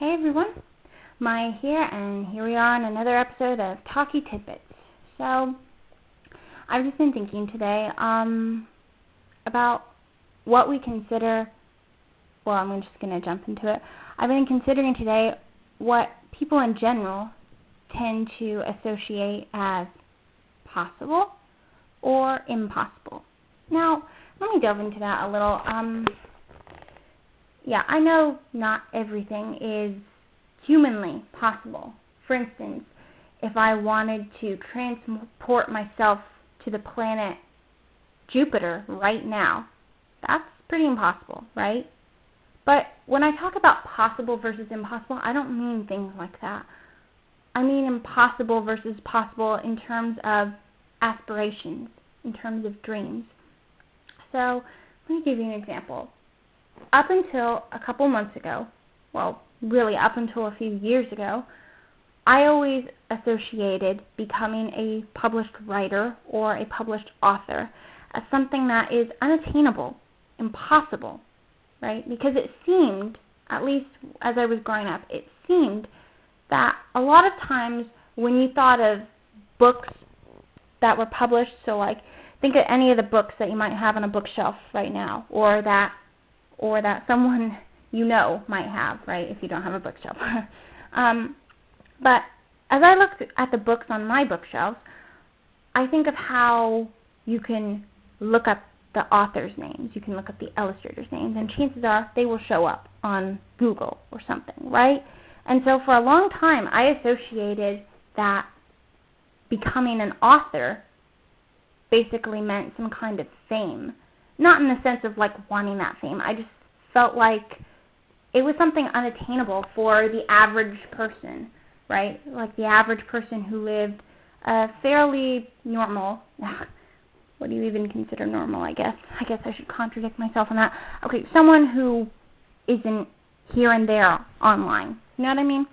Hey everyone, Maia here, and here we are on another episode of Talky Tidbits. So, I've just been thinking today about what we consider, well, I'm just going to jump into it. I've been considering today what people in general tend to associate as possible or impossible. Now, let me delve into that a little. I know not everything is humanly possible. For instance, if I wanted to transport myself to the planet Jupiter right now, that's pretty impossible, right? But when I talk about possible versus impossible, I don't mean things like that. I mean impossible versus possible in terms of aspirations, in terms of dreams. So, let me give you an example. Up until a couple months ago, well, really up until a few years ago, I always associated becoming a published writer or a published author as something that is unattainable, impossible, right? Because it seemed, at least as I was growing up, it seemed that a lot of times when you thought of books that were published, so like think of any of the books that you might have on a bookshelf right now, or that someone you know might have, right, if you don't have a bookshelf. But as I looked at the books on my bookshelves, I think of how you can look up the author's names, you can look up the illustrator's names, and chances are they will show up on Google or something, right? And so for a long time, I associated that becoming an author basically meant some kind of fame. Not in the sense of like wanting that fame. I just felt like it was something unattainable for the average person, right? Like the average person who lived a fairly normal, what do you even consider normal, I guess? I guess I should contradict myself on that. Okay, someone who isn't here and there online. You know what I mean?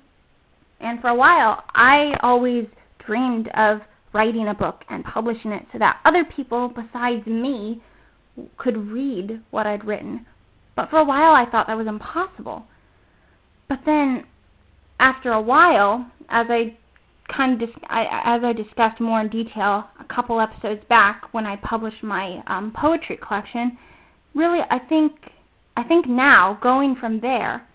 And for a while, I always dreamed of writing a book and publishing it so that other people besides me could read what I'd written. But for a while I thought that was impossible. But then after a while, as I discussed more in detail a couple episodes back when I published my poetry collection, really I think now, going from there,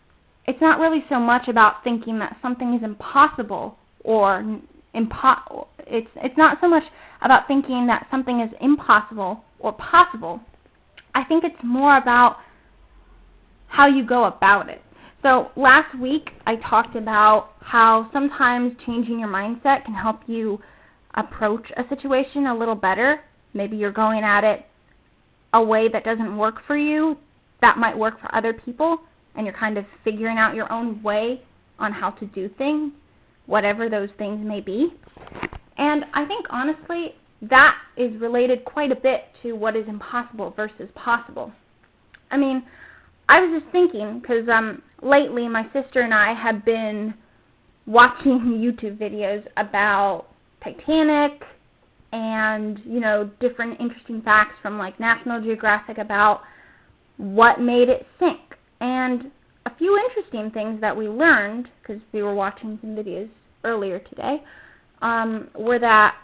it's not really so much about thinking that something is impossible or it's not so much about thinking that something is impossible or possible. I think it's more about how you go about it. So last week I talked about how sometimes changing your mindset can help you approach a situation a little better. Maybe you're going at it a way that doesn't work for you, that might work for other people, and you're kind of figuring out your own way on how to do things, whatever those things may be. And I think, honestly, that is related quite a bit to what is impossible versus possible. I mean, I was just thinking, because lately my sister and I have been watching YouTube videos about Titanic and, different interesting facts from, like, National Geographic about what made it sink. And a few interesting things that we learned, because we were watching some videos earlier today, were that,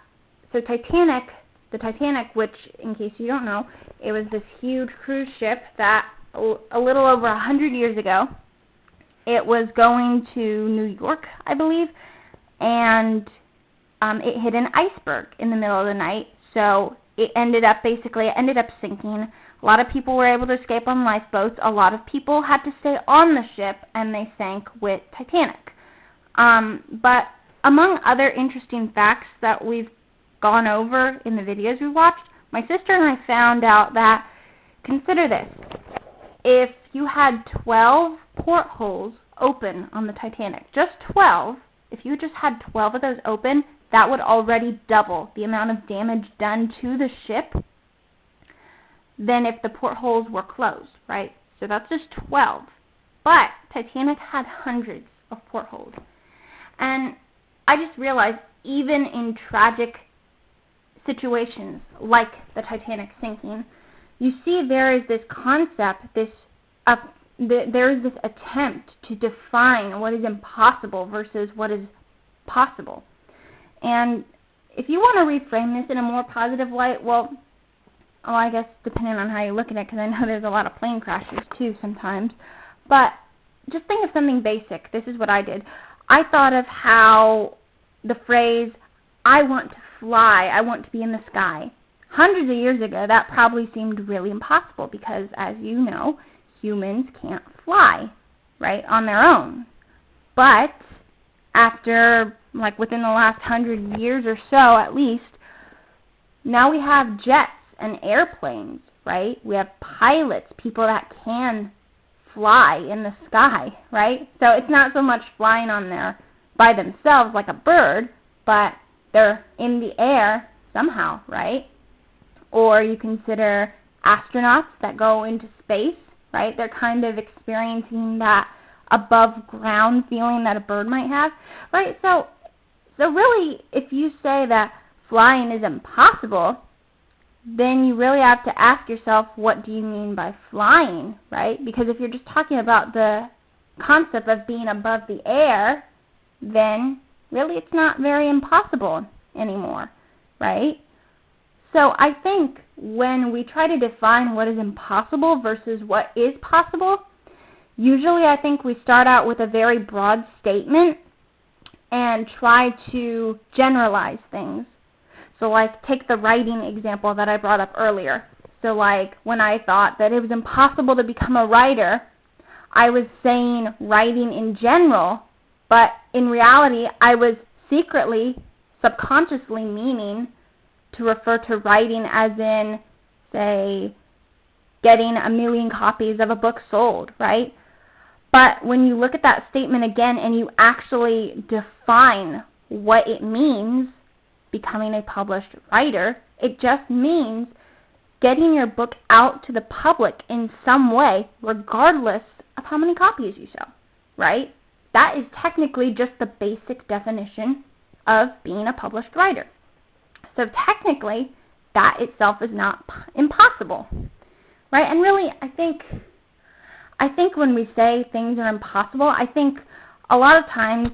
so the Titanic, which, in case you don't know, it was this huge cruise ship that a little over 100 years ago, it was going to New York, I believe, and it hit an iceberg in the middle of the night, so it ended up sinking. A lot of people were able to escape on lifeboats. A lot of people had to stay on the ship, and they sank with Titanic. But among other interesting facts that we've gone over in the videos we watched, my sister and I found out that, consider this, if you had 12 portholes open on the Titanic, just 12, if you just had 12 of those open, that would already double the amount of damage done to the ship than if the portholes were closed, right? So that's just 12. But Titanic had hundreds of portholes. And I just realized, even in tragic situations like the Titanic sinking, you see there is this concept, there's this attempt to define what is impossible versus what is possible. And if you want to reframe this in a more positive light, well, I guess depending on how you look at it, because I know there's a lot of plane crashes too sometimes, but just think of something basic. This is what I did. I thought of how the phrase, I want to fly, I want to be in the sky. Hundreds of years ago, that probably seemed really impossible because, as you know, humans can't fly, right, on their own. But after, within the last 100 years or so at least, now we have jets and airplanes, right? We have pilots, people that can fly in the sky, right? So it's not so much flying on there by themselves like a bird, but they're in the air somehow, right? Or you consider astronauts that go into space, right? They're kind of experiencing that above ground feeling that a bird might have, right? So really, if you say that flying is impossible, then you really have to ask yourself, what do you mean by flying, right? Because if you're just talking about the concept of being above the air, then really it's not very impossible anymore, right? So I think when we try to define what is impossible versus what is possible, usually I think we start out with a very broad statement and try to generalize things. So take the writing example that I brought up earlier. So when I thought that it was impossible to become a writer, I was saying writing in general, but in reality I was secretly, subconsciously meaning to refer to writing as in, say, getting 1 million copies of a book sold, right? But when you look at that statement again and you actually define what it means, becoming a published writer, it just means getting your book out to the public in some way, regardless of how many copies you sell, right? That is technically just the basic definition of being a published writer. So technically, that itself is not impossible, right? And really, I think when we say things are impossible, I think a lot of times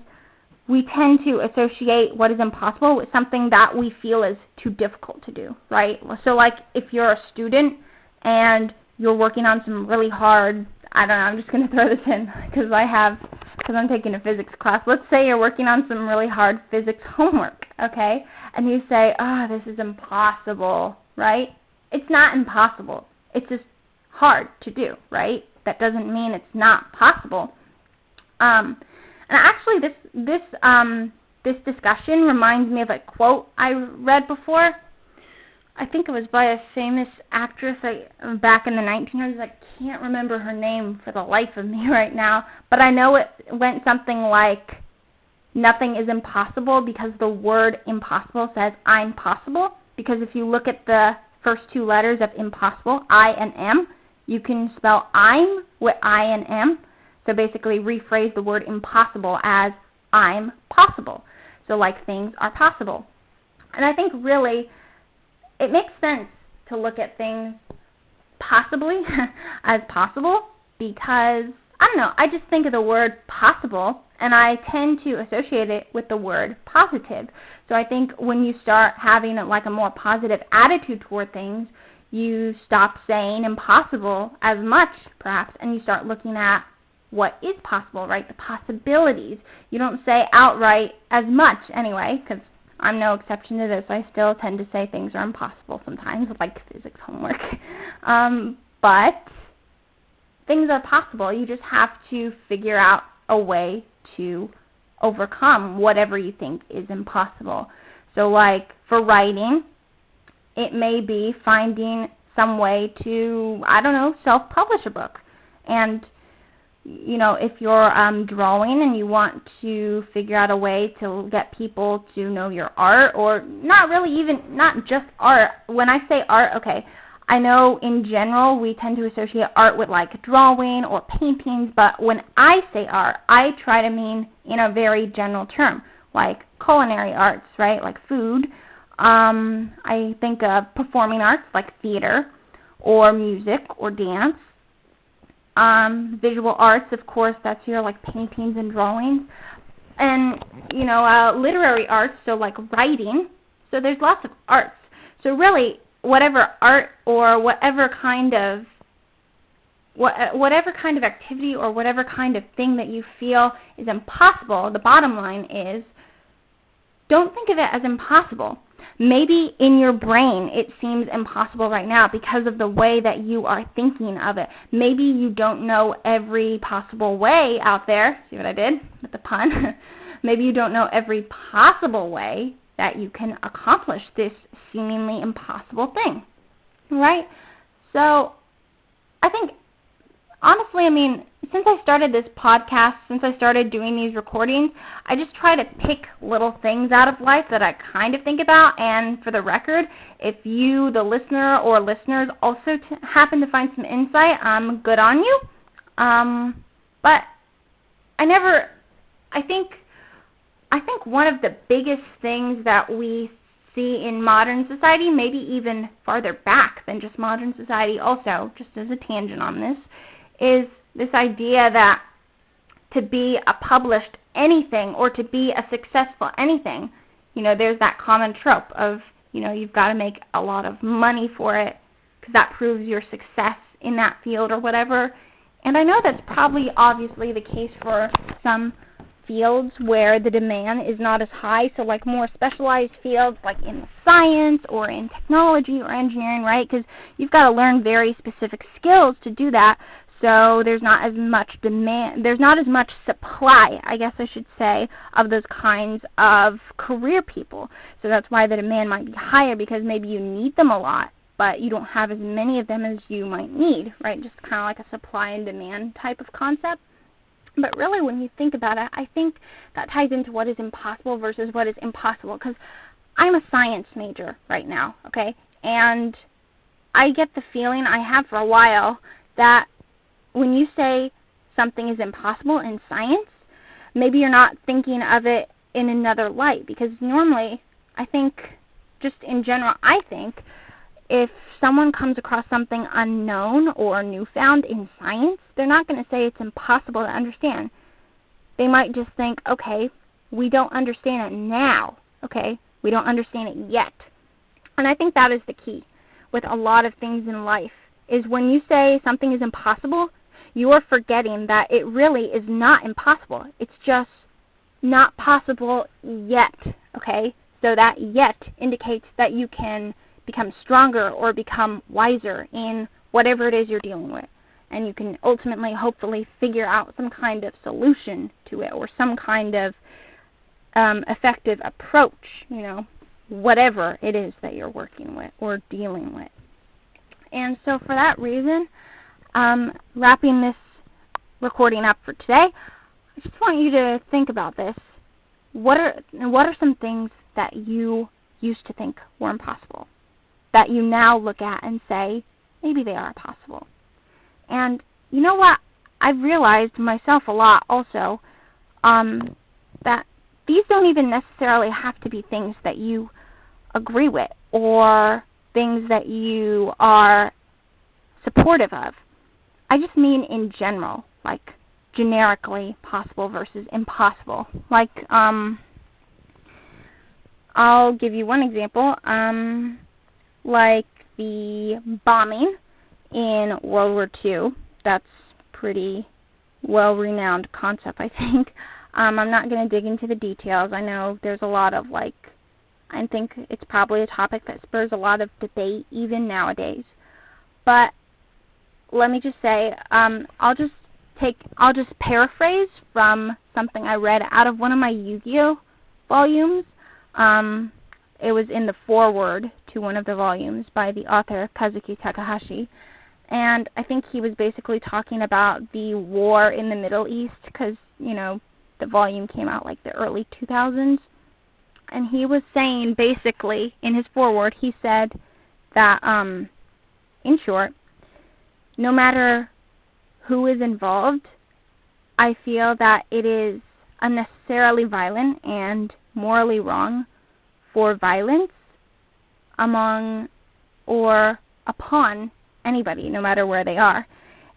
we tend to associate what is impossible with something that we feel is too difficult to do, right? So if you're a student and you're working on some really hard, I don't know, I'm just going to throw this in because I'm taking a physics class. Let's say you're working on some really hard physics homework, okay? And you say, this is impossible, right? It's not impossible. It's just hard to do, right? That doesn't mean it's not possible. And actually, this discussion reminds me of a quote I read before. I think it was by a famous actress back in the 1900s. I can't remember her name for the life of me right now, but I know it went something like, nothing is impossible because the word impossible says I'm possible. Because if you look at the first two letters of impossible, I and M, you can spell I'm with I and M. So basically rephrase the word impossible as I'm possible. So things are possible. And I think really it makes sense to look at things possibly as possible because, I don't know, I just think of the word possible and I tend to associate it with the word positive. So I think when you start having a more positive attitude toward things, you stop saying impossible as much, perhaps, and you start looking at what is possible, right? The possibilities. You don't say outright as much anyway, because I'm no exception to this. I still tend to say things are impossible sometimes, like physics homework. But things are possible. You just have to figure out a way to overcome whatever you think is impossible. So for writing, it may be finding some way to, I don't know, self-publish a book. And if you're drawing and you want to figure out a way to get people to know your art, or not just art. When I say art, okay, I know in general we tend to associate art with drawing or paintings, but when I say art, I try to mean in a very general term, like culinary arts, right, like food. I think of performing arts like theater or music or dance. Visual arts, of course, that's your like paintings and drawings. And, literary arts, so like writing. So there's lots of arts. So really, whatever art or whatever kind of activity or whatever kind of thing that you feel is impossible, the bottom line is, don't think of it as impossible. Maybe in your brain it seems impossible right now because of the way that you are thinking of it. Maybe you don't know every possible way out there. See what I did with the pun? Maybe you don't know every possible way that you can accomplish this seemingly impossible thing, right? So I think, honestly, since I started this podcast, since I started doing these recordings, I just try to pick little things out of life that I kind of think about. And for the record, if you, the listener or listeners, also happen to find some insight, good on you. But I think one of the biggest things that we see in modern society, maybe even farther back than just modern society also, just as a tangent on this, is this idea that to be a published anything or to be a successful anything, there's that common trope of, you've got to make a lot of money for it because that proves your success in that field or whatever. And I know that's probably obviously the case for some fields where the demand is not as high, so like more specialized fields like in science or in technology or engineering, right? Because you've got to learn very specific skills to do that. So there's not as much demand, there's not as much supply, I guess I should say, of those kinds of career people. So that's why the demand might be higher, because maybe you need them a lot, but you don't have as many of them as you might need, right? Just kind of like a supply and demand type of concept. But really, when you think about it, I think that ties into what is impossible versus what is impossible, because I'm a science major right now, okay? And I get the feeling, I have for a while, that when you say something is impossible in science, maybe you're not thinking of it in another light, because normally, I think, just in general, I think, if someone comes across something unknown or newfound in science, they're not going to say it's impossible to understand. They might just think, okay, we don't understand it now, okay? We don't understand it yet. And I think that is the key with a lot of things in life, is when you say something is impossible, you are forgetting that it really is not impossible. It's just not possible yet, okay? So that yet indicates that you can become stronger or become wiser in whatever it is you're dealing with. And you can ultimately, hopefully, figure out some kind of solution to it or some kind of effective approach, whatever it is that you're working with or dealing with. And so for that reason, wrapping this recording up for today, I just want you to think about this. What are some things that you used to think were impossible, that you now look at and say, maybe they are possible? And you know what? I've realized myself a lot also, that these don't even necessarily have to be things that you agree with or things that you are supportive of. I just mean in general, like generically possible versus impossible. Like, I'll give you one example. Like the bombing in World War II. That's pretty well-renowned concept, I think. I'm not going to dig into the details. I know there's a lot of, I think it's probably a topic that spurs a lot of debate even nowadays. But let me just say, I'll just paraphrase from something I read out of one of my Yu-Gi-Oh volumes. It was in the foreword to one of the volumes by the author Kazuki Takahashi. And I think he was basically talking about the war in the Middle East, because, the volume came out like the early 2000s. And he was saying, basically, in his foreword, he said that, in short, no matter who is involved, I feel that it is unnecessarily violent and morally wrong for violence among or upon anybody, no matter where they are.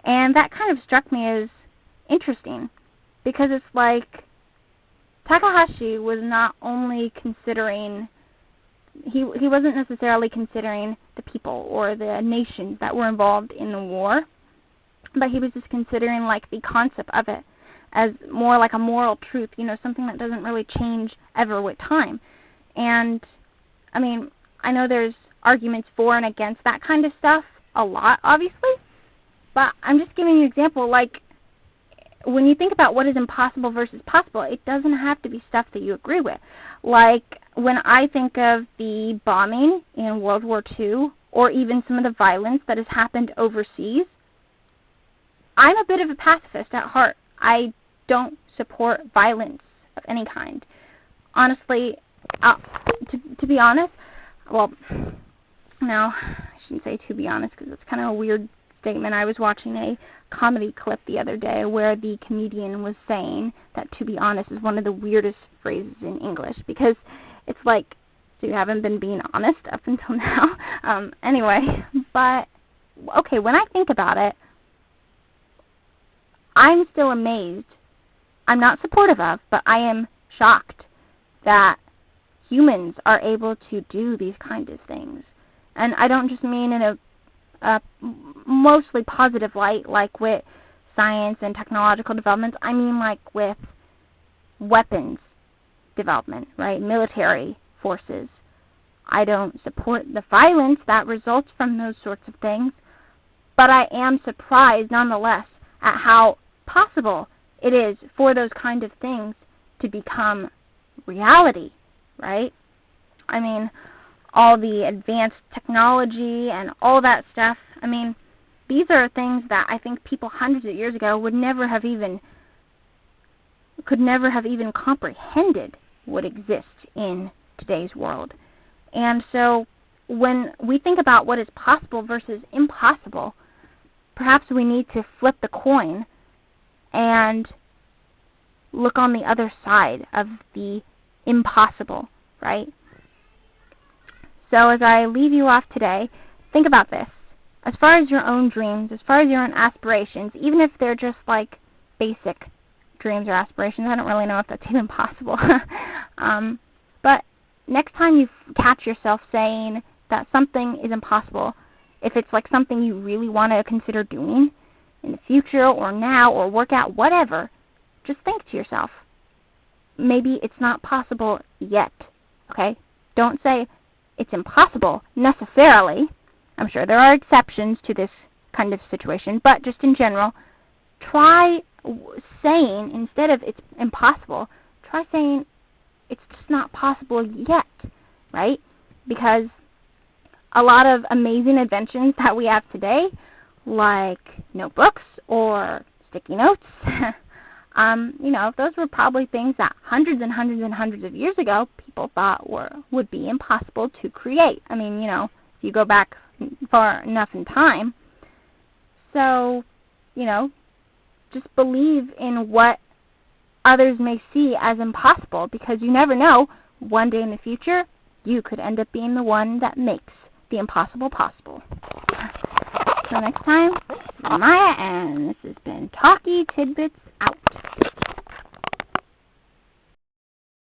And that kind of struck me as interesting, because it's like Takahashi was not only considering, he wasn't necessarily considering the people or the nations that were involved in the war, but he was just considering like the concept of it as more like a moral truth, something that doesn't really change ever with time. And I mean, I know there's arguments for and against that kind of stuff a lot, obviously, but I'm just giving you an example. Like, when you think about what is impossible versus possible, it doesn't have to be stuff that you agree with. Like, when I think of the bombing in World War II, or even some of the violence that has happened overseas, I'm a bit of a pacifist at heart. I don't support violence of any kind. Honestly, to be honest, well, no, I shouldn't say to be honest, because it's kind of a weird statement. I was watching a comedy clip the other day where the comedian was saying that to be honest is one of the weirdest phrases in English, because it's like, so you haven't been being honest up until now? Anyway, but, okay, when I think about it, I'm still amazed. I'm not supportive of, but I am shocked that humans are able to do these kinds of things. And I don't just mean in a mostly positive light, like with science and technological developments. I mean like with weapons development, right? Military forces. I don't support the violence that results from those sorts of things, but I am surprised nonetheless at how possible it is for those kind of things to become reality, right? I mean, all the advanced technology and all that stuff, I mean, these are things that I think people hundreds of years ago could never have even comprehended would exist in today's world. And so when we think about what is possible versus impossible, perhaps we need to flip the coin and look on the other side of the impossible, right? So as I leave you off today, think about this. As far as your own dreams, as far as your own aspirations, even if they're just like basic dreams or aspirations, I don't really know if that's even possible. But next time you catch yourself saying that something is impossible, if it's like something you really want to consider doing in the future or now or work out, whatever, just think to yourself, maybe it's not possible yet, okay? Don't say it's impossible necessarily. I'm sure there are exceptions to this kind of situation, but just in general, try saying, instead of it's impossible, try saying it's just not possible yet, right? Because a lot of amazing inventions that we have today, like notebooks or sticky notes, those were probably things that hundreds and hundreds and hundreds of years ago people thought would be impossible to create. I mean, if you go back far enough in time. So, just believe in what others may see as impossible, because you never know, one day in the future, you could end up being the one that makes the impossible possible. So next time, I'm Maya, and this has been Talky Tidbits out.